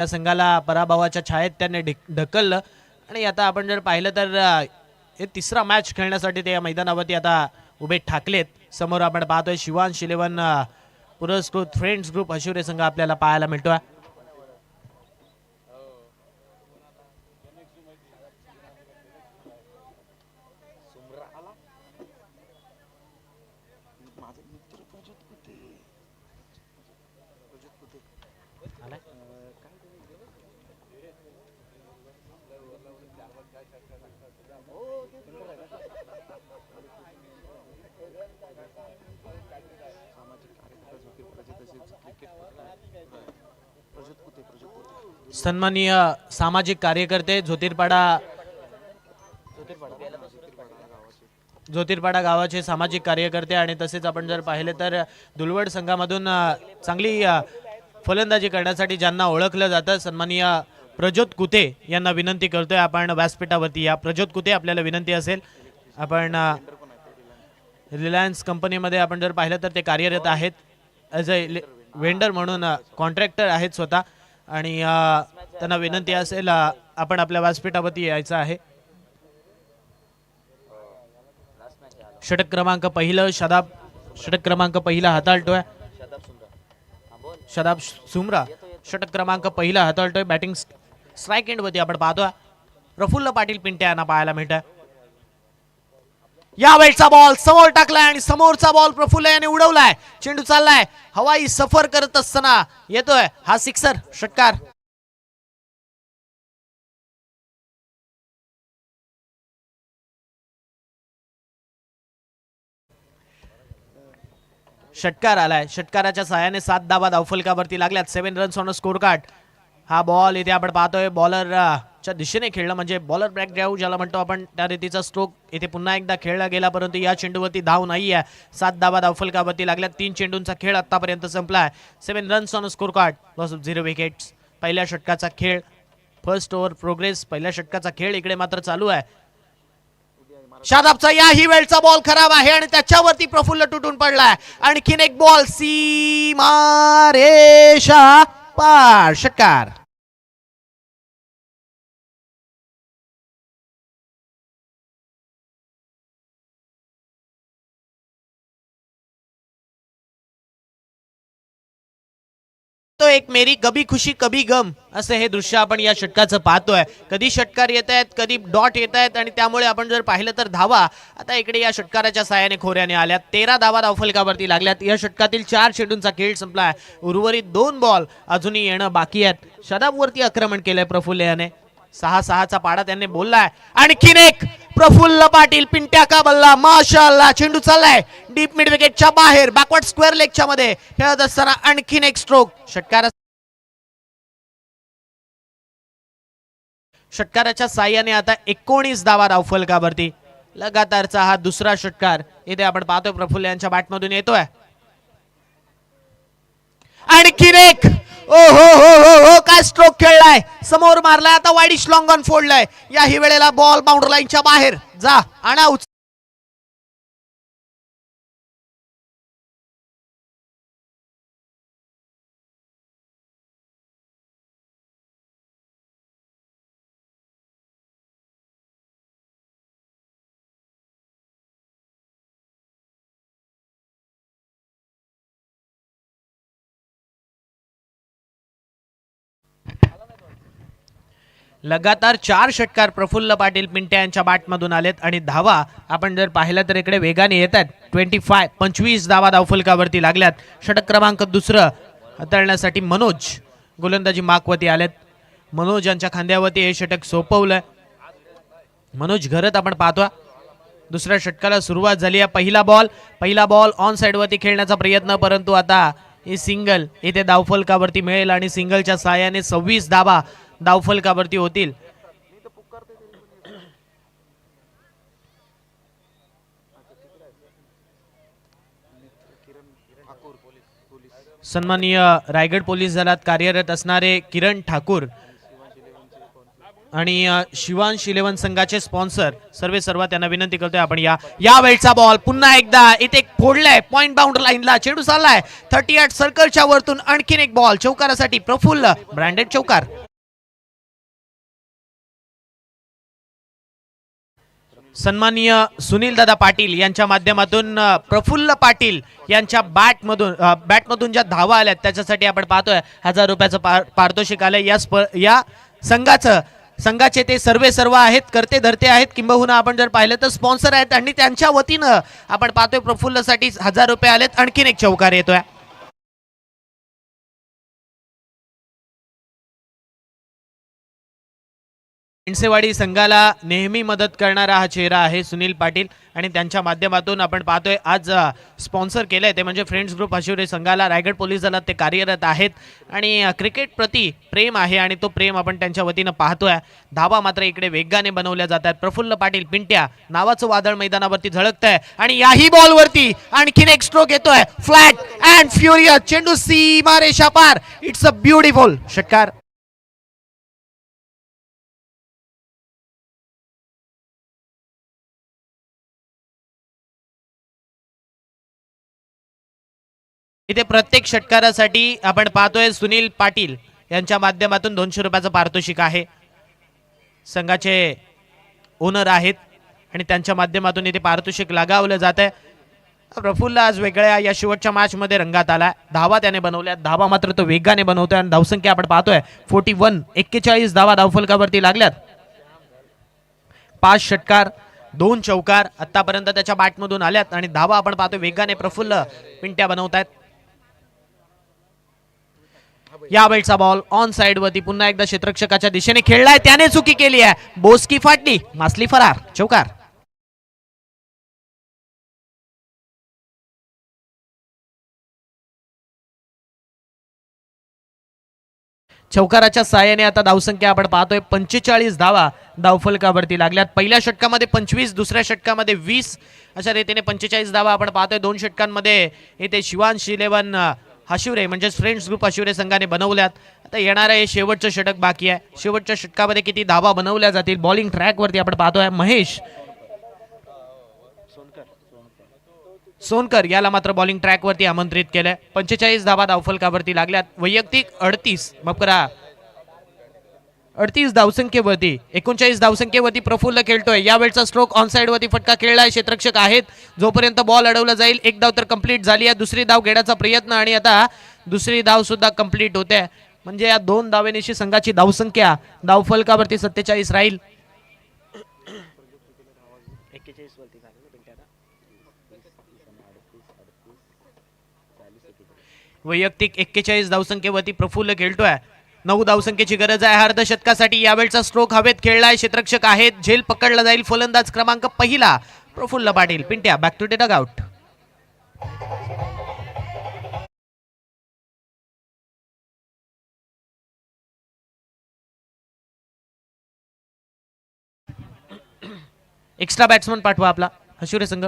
त्या संघाला पराभवाच्या छायेत त्यांनी ढकललं आणि आता आपण जर पाहिलं तर हे तिसरा मॅच खेळण्यासाठी ते मैदानावरती आता उभे ठाकलेत. समोर आपण पाहतोय शिवांश 11 पुरस्कृत फ्रेंड्स ग्रुप हशिवरे संघ आपल्याला पाहायला मिळतोय. सन्माननीय सामाजिक कार्यकर्ते ज्योतिर्पाडा गावाचे सामाजिक कार्यकर्ते आणि तसेच आपण जर पाहिले तर दुलवड संघामधून चांगली फलंदाजी करण्यासाठी ज्यांना ओळखलं जातं सन्माननीय प्रज्योत कुते यांना विनंती करतोय आपण व्यासपीठावरती या. प्रज्योत कुते आपल्याला विनंती असेल, आपण रिलायन्स कंपनीमध्ये आपण जर पाहिलं तर ते कार्यरत आहेत ॲज अ वेंडर म्हणून, कॉन्ट्रॅक्टर आहेत स्वतः आणि त्यांना विनंती असेल आपण आपल्या व्यासपीठावरती यायचं आहे. षटक क्रमांक पहिला हाताळतोय शदाब सुमरा. षटक क्रमांक पहिला हाताळतोय. बॅटिंग स्ट्राईक एंड वरती आपण पाहतोय प्रफुल्ल पाटील पिंट्या यांना पाहायला मिळतंय. या वेळचा बॉल समोर टाकलाय आणि समोरचा बॉल प्रफुल्ल याने उडवलाय. चेंडू चाललाय, हवाई सफर करत असताना येतोय हा सिक्सर, षटकार. षटकार आलाय. षटकाराच्या सहाय्याने 7 धावा धावफलकावरती लागल्यात. 7 runs on a score card. हा बॉल इथे आपण पाहतोय बॉलरच्या दिशेने खेळलं, म्हणजे बॉलर बॅक ड्राईव्ह ज्याला म्हणतो आपण, त्या रीतीचा स्ट्रोक इथे पुन्हा एकदा खेळला गेला, परंतु या चेंडूवरती धाव नाही आहे. 7 धावा धावफलकावरती लागल्यात. 3 चेंडूंचा खेळ आतापर्यंत संपलाय. 7 runs on a score card, loss of 0 wickets. पहिल्या षटकाचा खेळ, फर्स्ट ओव्हर प्रोग्रेस. पहिल्या षटकाचा खेळ इकडे मात्र चालू आहे. शादाबचा याही वेळचा बॉल खराब आहे आणि त्याच्यावरती प्रफुल्ल तुटून पडलाय. आणखीन एक बॉल सीमा रेषा पार, षटकार. तो एक मेरी कभी खुशी कभी गम असं हे दृश्य आपण या षटकाचं पाहतोय. कधी षटकार येत आहेत, कधी डॉट येत आहेत आणि त्यामुळे आपण जर पाहिलं तर धावा आता इकडे या षटकाराच्या साहाय्याने खोऱ्याने आल्यात. 13 धावा धावफलकावरती लागल्यात. या षटकातील 4 चेंडूंचा खेळ संपलाय. उर्वरित 2 बॉल अजूनही येणं बाकी आहेत. शदाबवरती आक्रमण केलंय प्रफुल्ल याने. 6-6चा पाडा त्यांनी बोललाय. आणखीन एक प्रफुल्ल पाटील पिंट्या का बल्ला, माशाअल्लाह. चेंडू चाललाय डीप मिड विकेटच्या बाहेर, बॅकवर्ड स्क्वेअर लेगच्या मध्ये खेळत असताना आणखीन एक स्ट्रोक. षटकाराच्या साह्याने आता 19 धावा धावफलकावरती. लगातारचा हा दुसरा षटकार इथे आपण पाहतोय प्रफुल्ल यांच्या बॅटमधून येतोय. आणखीन एक, ओ हो हो हो हो, काय स्ट्रोक खेळलाय. समोर मारलाय, आता वाईडिश लॉंग ऑन फोडलाय. याही वेळेला बॉल बाउंड्री लाईनच्या बाहेर. जा आणा. लगातार 4 षटकार प्रफुल्ल पाटील पिंट्या यांच्या बॅटमधून आलेत आणि धावा आपण जर पाहिलं तर इकडे वेगाने येत आहेत. 25 धावा धावफलकावरती लागल्यात. षटक क्रमांक दुसरं हाताळण्यासाठी मनोज गोलंदाजी मार्कवरती आलेत. मनोज यांच्या खांद्यावरती हे षटक सोपवलंय. मनोज घरत आपण पाहतोय. दुसऱ्या षटकाला सुरुवात झाली आहे. पहिला बॉल ऑन साइड वरती खेळण्याचा प्रयत्न, परंतु आता हे सिंगल इथे धावफलकावरती मिळेल आणि सिंगलच्या सहाय्याने 26 धावा धावफलकावरती होतील. सन्माननीय रायगड पोलीस दलात कार्यरत असणारे किरण ठाकूर आणि शिवांश इलेव्हन संघाचे स्पॉन्सर सर्व त्यांना विनंती करतोय आपण या वेळचा बॉल पुन्हा एकदा इथे फोडलाय पॉइंट बाउंड्री लाईनला, चेंडू चाललाय 38 सर्कलच्या वरतून, आणखीन एक बॉल चौकारासाठी प्रफुल्ल, ब्रँडेड चौकार. सन्माननीय सुनील दादा पाटील यांच्या माध्यमातून प्रफुल्ल पाटील यांच्या बॅटमधून ज्या धावा आल्यात त्याच्यासाठी आपण पाहतोय 1000 रुपयाचं पारितोषिक आलंय. या संघाचे ते सर्व आहेत, करते धरते आहेत, किंबहुना आपण जर पाहिलं तर स्पॉन्सर आहेत आणि त्यांच्या वतीनं आपण पाहतोय प्रफुल्लसाठी 1000 रुपये आलेत. आणखीन एक चौकार येतोय. इंसेवाडी संघाला नेहमी मदत करणारा हा चेहरा आहे सुनील पाटील आणि त्यांच्या माध्यमातून आपण पाहतोय आज स्पॉन्सर केलंय ते म्हणजे फ्रेंड्स ग्रुप हशिवरे संघाला. रायगड पोलीस दलात ते कार्यरत आहेत आणि क्रिकेट प्रति प्रेम आहे आणि तो प्रेम आपण त्यांच्या वतीनं पाहतोय. धावा मात्र इकडे वेगाने बनवल्या जातात. प्रफुल्ल पाटील पिंट्या नावाचं वादळ मैदानावरती झळकतंय आणि याही बॉलवरती आणखीन एक स्ट्रोक येतोय. फ्लॅट अँड फ्युरियस चेंडू सीमारेषा पार. इट्स अ ब्युटिफुल षटकार. इथे प्रत्येक षटकारासाठी आपण पाहतोय सुनील पाटील यांच्या माध्यमातून 200 रुपयाचं पारितोषिक आहे. संघाचे ओनर आहेत आणि त्यांच्या माध्यमातून इथे पारितोषिक लगावलं जात आहे. प्रफुल्ल आज वेगळ्या या शेवटच्या मॅच मध्ये रंगात आला. धावा त्याने बनवल्या, धावा मात्र तो वेगाने बनवतोय आणि धावसंख्या आपण पाहतोय 41 धावा धावफलकावरती लागल्यात. 5 षटकार 2 चौकार आतापर्यंत त्याच्या बॅटमधून आल्यात आणि धावा आपण पाहतोय वेगाने प्रफुल्ल पिंट्या बनवतायत. या वेळचा बॉल ऑन साइड वरती पुन्हा एकदा क्षेत्ररक्षकाच्या दिशेने खेळलाय, त्याने चुकी केली आहे. बोस्की फाटली, मासली फरार, चौकार. चौकाराच्या साहाय्याने आता धावसंख्या आपण पाहतोय 45 धावा धावफलकावरती लागल्यात. पहिल्या षटकामध्ये 25, दुसऱ्या षटकामध्ये 20 अशा रीतीने 45 धावा आपण पाहतोय. 2 षटकांमध्ये इथे शिवांश इलेव्हन हशिवरे म्हणजे फ्रेंड्स ग्रुप हशिवरे संघाने बनवल्यात. आता येणारं हे शेवटचं षटक बाकी आहे. शेवटच्या षटकामध्ये किती धावा बनवल्या जातील. बॉलिंग ट्रॅक वरती आपण पाहतोय महेश सोनकर याला मात्र बॉलिंग ट्रॅक वरती आमंत्रित केलंय. 45 धावा धावफलकावरती लागल्यात. वैयक्तिक 38 धावसंख्येवरती 39 धावसंख्येवरती प्रफुल्ल खेळतोय. यावेळचा स्ट्रोक ऑन साइड वरती फटका खेळलाय. क्षेत्ररक्षक आहेत, जोपर्यंत बॉल अडवला जाईल. एक धाव तर कंप्लीट झाली आहे. दुसरी धाव घेण्याचा प्रयत्न आणि आता दुसरी धाव सुद्धा कंप्लीट होते. म्हणजे या 2 धावेनिशी संघाची धावसंख्या धावफलकावरती 47 राहील. वैयक्तिक 41 धावसंख्येवरती प्रफुल्ल खेळतोय. 9 धावसंख्येची गरज आहे अर्धशतकासाठी. यावेळचा स्ट्रोक हवेत खेळलाय. क्षेत्ररक्षक आहेत, झेल पकडला जाईल. फलंदाज क्रमांक पहिला Praful Patil Pintya. Back to the dugout. Extra batsman पाठवा आपला हशिवरे संघ.